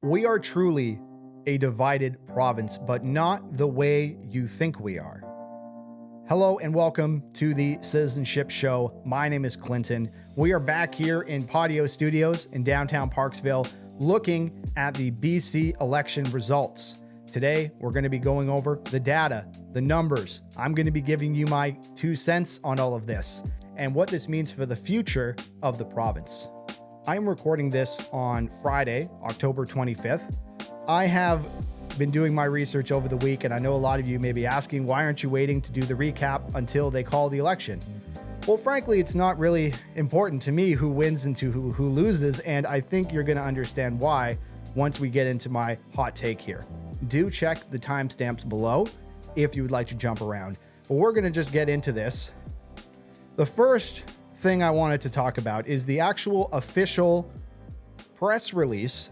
We are truly a divided province, but not the way you think we are. Hello and welcome to the Citi-Zen-Ship show. My name is Clinton. We are back here in Patio Studios in downtown Parksville looking at the BC election results. Today, we're going to be going over the data, the numbers. I'm going to be giving you my 2 cents on all of this and what this means for the future of the province. I'm recording this on Friday, October 25th. I have been doing my research over the week, and I know a lot of you may be asking, why aren't you waiting to do the recap until they call the election? Well, frankly, it's not really important to me who wins and to who loses, and I think you're going to understand why once we get into my hot take here. Do check the timestamps below if you would like to jump around. But we're going to just get into this. The first thing I wanted to talk about is the actual official press release.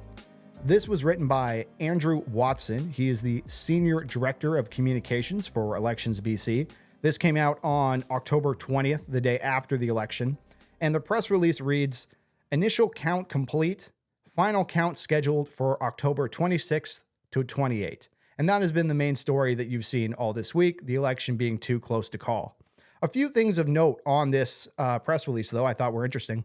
This was written by Andrew Watson. He is the Senior Director of Communications for Elections BC. This came out on October 20th, the day after the election. And the press release reads, initial count complete, final count scheduled for October 26th to 28th. And that has been the main story that you've seen all this week, the election being too close to call. A few things of note on this press release, though, I thought were interesting.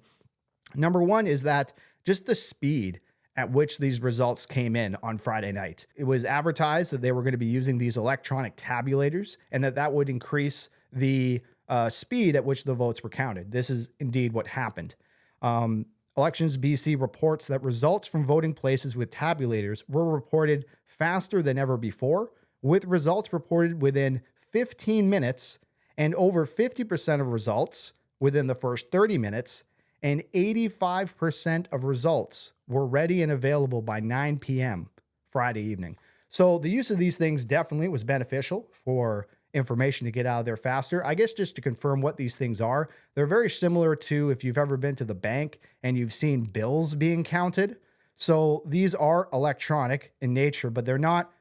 Number one is that just the speed at which these results came in on Friday night. It was advertised that they were going to be using these electronic tabulators and that would increase the speed at which the votes were counted. This is indeed what happened. Elections BC reports that results from voting places with tabulators were reported faster than ever before, with results reported within 15 minutes and over 50% of results within the first 30 minutes, and 85% of results were ready and available by 9 p.m. Friday evening. So the use of these things definitely was beneficial for information to get out of there faster. I guess just to confirm what these things are, they're very similar to if you've ever been to the bank and you've seen bills being counted. So these are electronic in nature, but they're not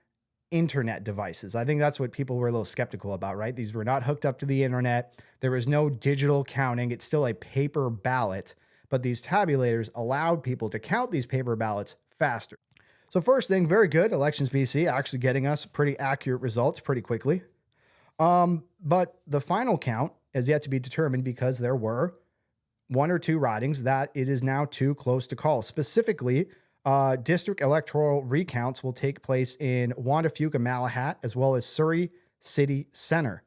internet devices. I think that's what people were a little skeptical about, right? These were not hooked up to the internet. There was no digital counting. It's still a paper ballot, but these tabulators allowed people to count these paper ballots faster. So first thing, very good. Elections BC actually getting us pretty accurate results pretty quickly. But the final count is yet to be determined because there were one or two ridings that it is now too close to call. Specifically, district electoral recounts will take place in Wanda-Fuka-Malahat as well as Surrey City Centre.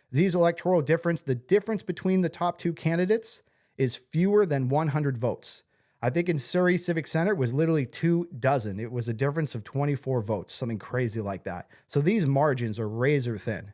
These electoral the difference between the top two candidates is fewer than 100 votes. I think in Surrey Civic Center it was literally 24. It was a difference of 24 votes, something crazy like that. So these margins are razor thin.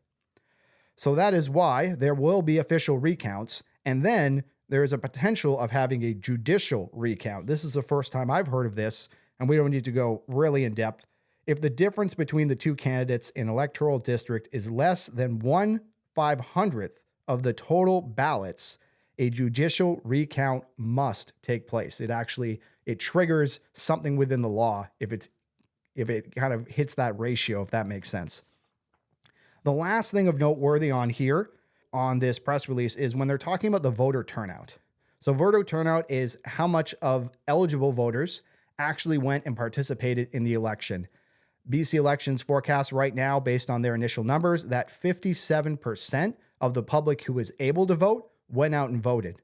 So that is why there will be official recounts, and then there is a potential of having a judicial recount. This is the first time I've heard of this, and we don't need to go really in depth. If the difference between the two candidates in electoral district is less than 1/500th of the total ballots, a judicial recount must take place. It triggers something within the law if it kind of hits that ratio, if that makes sense. The last thing of noteworthy on here on this press release is when they're talking about the voter turnout. So voter turnout is how much of eligible voters actually went and participated in the election. BC Elections forecasts right now, based on their initial numbers, that 57% of the public who was able to vote went out and voted.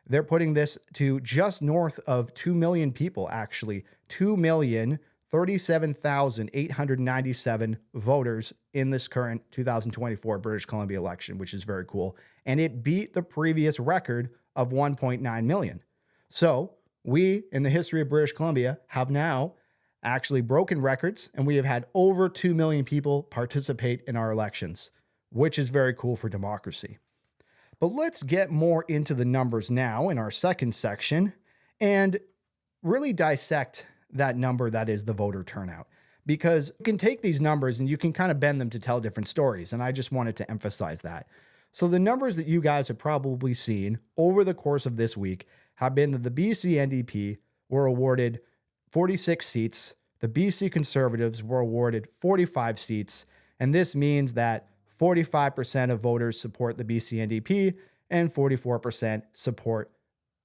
They're putting this to just north of 2 million people, actually. 2,037,897 voters in this current 2024 British Columbia election, which is very cool. And it beat the previous record of 1.9 million. So we, in the history of British Columbia, have now actually broken records, and we have had over 2 million people participate in our elections, which is very cool for democracy. But let's get more into the numbers now in our second section and really dissect that number that is the voter turnout. Because you can take these numbers and you can kind of bend them to tell different stories, and I just wanted to emphasize that. So the numbers that you guys have probably seen over the course of this week have been that the BC NDP were awarded 46 seats, the BC Conservatives were awarded 45 seats, and this means that 45% of voters support the BC NDP and 44% support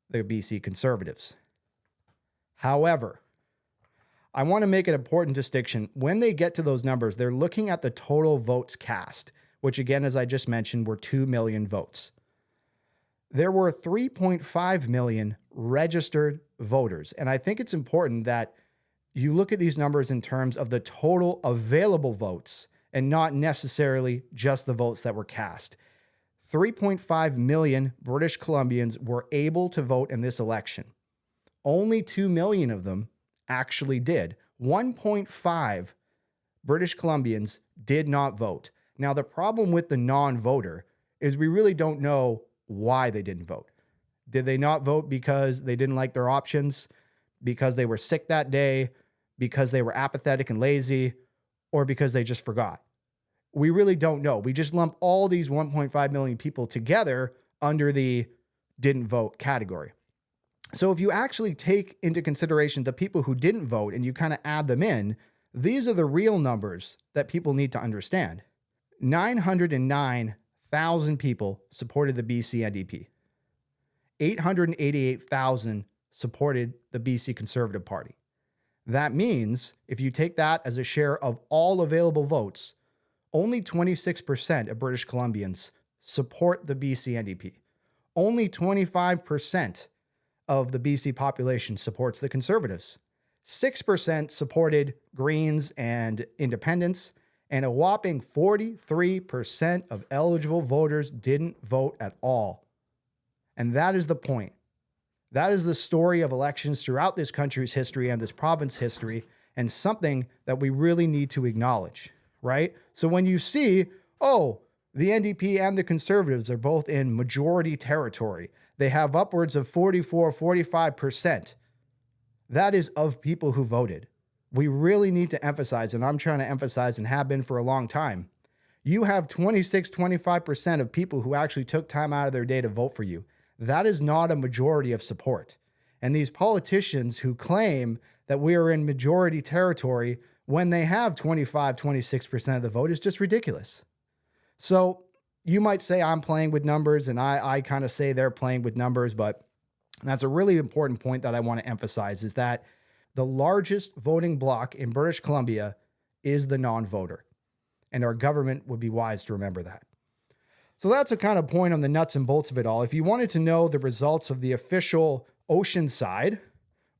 the BC Conservatives. However, I want to make an important distinction. When they get to those numbers, they're looking at the total votes cast, which again, as I just mentioned, were 2 million votes. There were 3.5 million registered voters. And I think it's important that you look at these numbers in terms of the total available votes and not necessarily just the votes that were cast. 3.5 million British Columbians were able to vote in this election. Only 2 million of them actually did. 1.5 British Columbians did not vote. Now, the problem with the non-voter is we really don't know why they didn't vote. Did they not vote because they didn't like their options, because they were sick that day, because they were apathetic and lazy, or because they just forgot? We really don't know. We just lump all these 1.5 million people together under the didn't vote category. So if you actually take into consideration the people who didn't vote and you kind of add them in, these are the real numbers that people need to understand. 909,000 people supported the BC NDP. 888,000 supported the BC Conservative Party. That means if you take that as a share of all available votes, only 26% of British Columbians support the BC NDP. Only 25% of the BC population supports the Conservatives. 6% supported Greens and Independents, and a whopping 43% of eligible voters didn't vote at all. And that is the point. That is the story of elections throughout this country's history and this province history, and something that we really need to acknowledge, right? So when you see, oh, the NDP and the Conservatives are both in majority territory, they have upwards of 44, 45%. That is of people who voted. We really need to emphasize, and I'm trying to emphasize and have been for a long time, you have 26, 25% of people who actually took time out of their day to vote for you. That is not a majority of support. And these politicians who claim that we are in majority territory when they have 25, 26% of the vote is just ridiculous. So you might say I'm playing with numbers, and I kind of say they're playing with numbers, but that's a really important point that I want to emphasize is that the largest voting bloc in British Columbia is the non-voter, and our government would be wise to remember that. So that's a kind of point on the nuts and bolts of it all. If you wanted to know the results of the official Oceanside,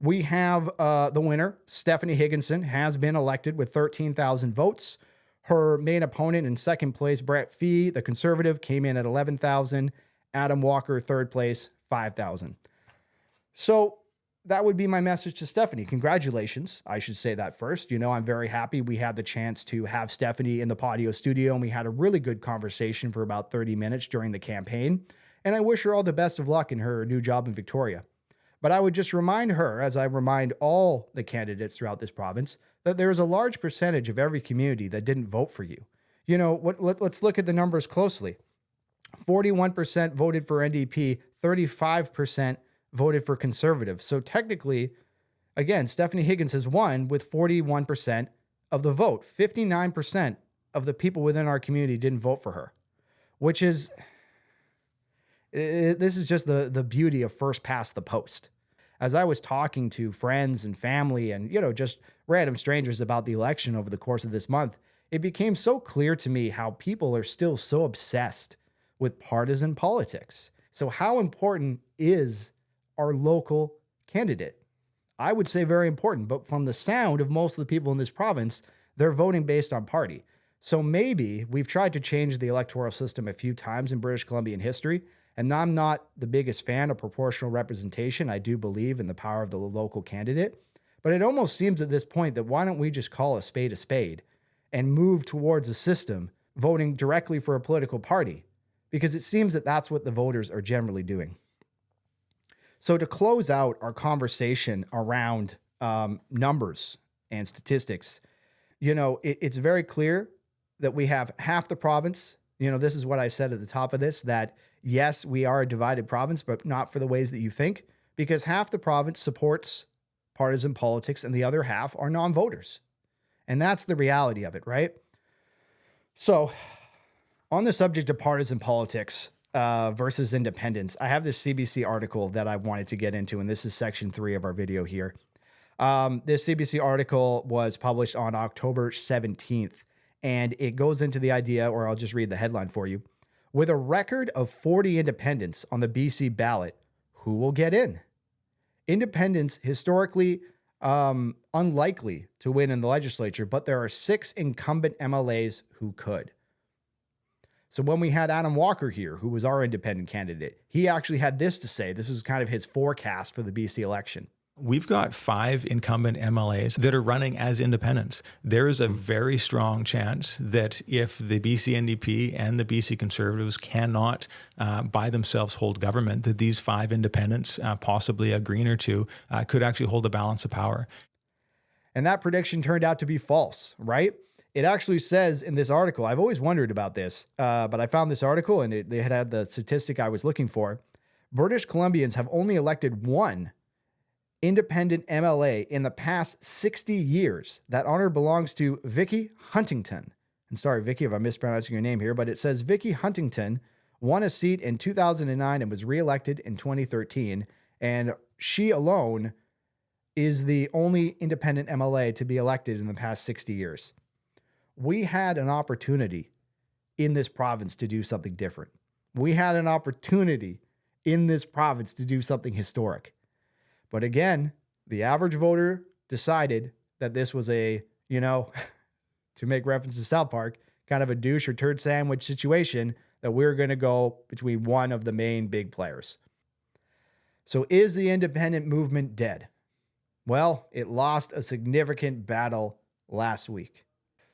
we have the winner, Stephanie Higginson, has been elected with 13,000 votes. Her main opponent in second place, Brett Fee, the Conservative, came in at 11,000. Adam Walker, third place, 5,000. So that would be my message to Stephanie. Congratulations. I should say that first. You know, I'm very happy we had the chance to have Stephanie in the Podio studio, and we had a really good conversation for about 30 minutes during the campaign. And I wish her all the best of luck in her new job in Victoria. But I would just remind her, as I remind all the candidates throughout this province, that there is a large percentage of every community that didn't vote for you. You know, let's look at the numbers closely. 41% voted for NDP, 35% voted for Conservative. So technically, again, Stephanie Higgins has won with 41% of the vote. 59% of the people within our community didn't vote for her, which is, this is just the beauty of first past the post. As I was talking to friends and family and, you know, just random strangers about the election over the course of this month, it became so clear to me how people are still so obsessed with partisan politics. So how important is our local candidate? I would say very important, but from the sound of most of the people in this province, they're voting based on party. So maybe we've tried to change the electoral system a few times in British Columbian history, and I'm not the biggest fan of proportional representation. I do believe in the power of the local candidate, but it almost seems at this point that why don't we just call a spade and move towards a system voting directly for a political party? Because it seems that that's what the voters are generally doing. So to close out our conversation around numbers and statistics, you know, it's very clear that we have half the province. You know, this is what I said at the top of this, that yes, we are a divided province, but not for the ways that you think, because half the province supports partisan politics and the other half are non-voters. And that's the reality of it, right? So on the subject of partisan politics versus independence, I have this CBC article that I wanted to get into, and this is section 3 of our video here. This CBC article was published on October 17th, and it goes into the idea, or I'll just read the headline for you. With a record of 40 independents on the BC ballot, who will get in? Independents historically unlikely to win in the legislature, but there are 6 incumbent MLAs who could. So when we had Adam Walker here, who was our independent candidate, he actually had this to say. This was kind of his forecast for the BC election. We've got 5 incumbent MLAs that are running as independents. There is a very strong chance that if the BC NDP and the BC Conservatives cannot by themselves hold government, that these 5 independents, possibly a Green or 2, could actually hold the balance of power. And that prediction turned out to be false, right? It actually says in this article, I've always wondered about this, but I found this article and they had the statistic I was looking for. British Columbians have only elected 1 independent MLA in the past 60 years. That honor belongs to Vicky Huntington. And sorry, Vicky, if I'm mispronouncing your name here, but it says Vicky Huntington won a seat in 2009 and was reelected in 2013. And she alone is the only independent MLA to be elected in the past 60 years. We had an opportunity in this province to do something different. We had an opportunity in this province to do something historic. But again, the average voter decided that this was a, to make reference to South Park, kind of a douche or turd sandwich situation, that we're going to go between one of the main big players. So is the independent movement dead? Well, it lost a significant battle last week.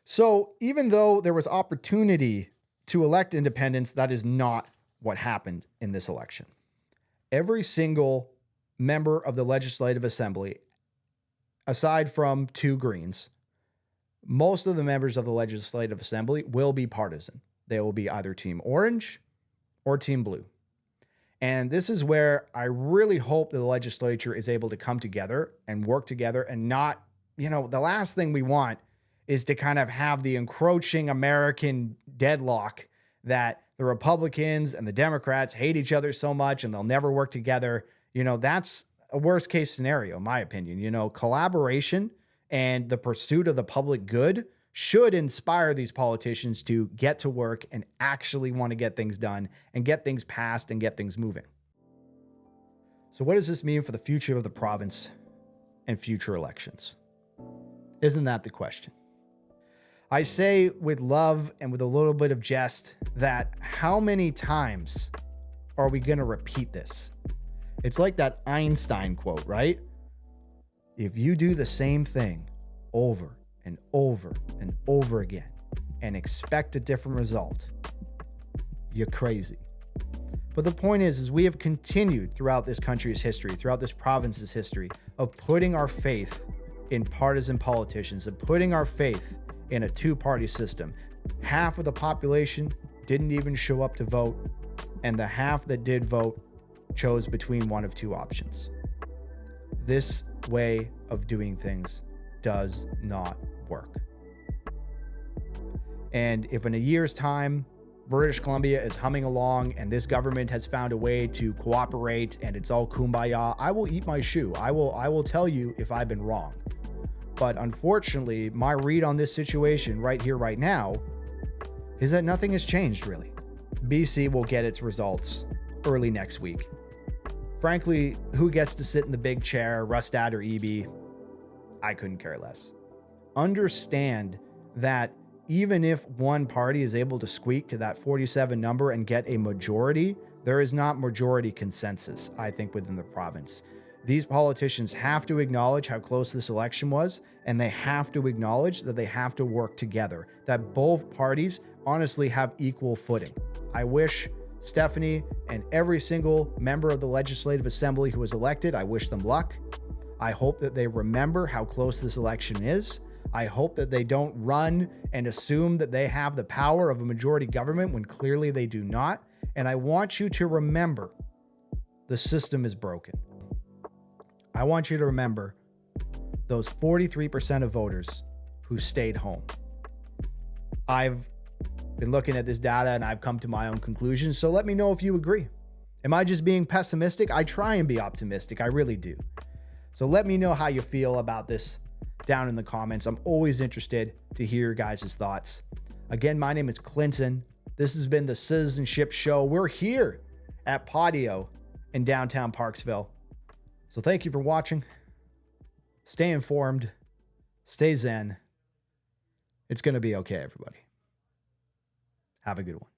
So even though there was opportunity to elect independents, that is not what happened in this election. Every single member of the Legislative Assembly, aside from 2 Greens, most of the members of the Legislative Assembly will be partisan. They will be either Team Orange or Team Blue. And this is where I really hope that the legislature is able to come together and work together and not, the last thing we want is to kind of have the encroaching American deadlock that the Republicans and the Democrats hate each other so much and they'll never work together. That's a worst case scenario, in my opinion. Collaboration and the pursuit of the public good should inspire these politicians to get to work and actually want to get things done and get things passed and get things moving. So what does this mean for the future of the province and future elections? Isn't that the question? I say with love and with a little bit of jest that how many times are we going to repeat this? It's like that Einstein quote, right? If you do the same thing over and over and over again and expect a different result, you're crazy. But the point is we have continued throughout this country's history, throughout this province's history, of putting our faith in partisan politicians and putting our faith in a 2-party system. Half of the population didn't even show up to vote, and the half that did vote chose between one of 2 options. This way of doing things does not work. And if in a year's time, British Columbia is humming along and this government has found a way to cooperate and it's all kumbaya, I will eat my shoe. I will tell you if I've been wrong. But unfortunately, my read on this situation right here, right now, is that nothing has changed really. BC will get its results early next week. Frankly, who gets to sit in the big chair, Rustad or EB? I couldn't care less. Understand that even if one party is able to squeak to that 47 number and get a majority, there is not majority consensus, I think, within the province. These politicians have to acknowledge how close this election was, and they have to acknowledge that they have to work together, that both parties honestly have equal footing. I wish Stephanie and every single member of the Legislative Assembly who was elected, I wish them luck. I hope that they remember how close this election is. I hope that they don't run and assume that they have the power of a majority government when clearly they do not. And I want you to remember the system is broken. I want you to remember those 43% of voters who stayed home. I've been looking at this data and I've come to my own conclusions. So let me know if you agree. Am I just being pessimistic? I try and be optimistic. I really do. So let me know how you feel about this down in the comments. I'm always interested to hear your guys' thoughts. Again, my name is Clinton. This has been the Citizen-Ship Show. We're here at Patio in downtown Parksville. So thank you for watching. Stay informed. Stay zen. It's going to be okay, everybody. Have a good one.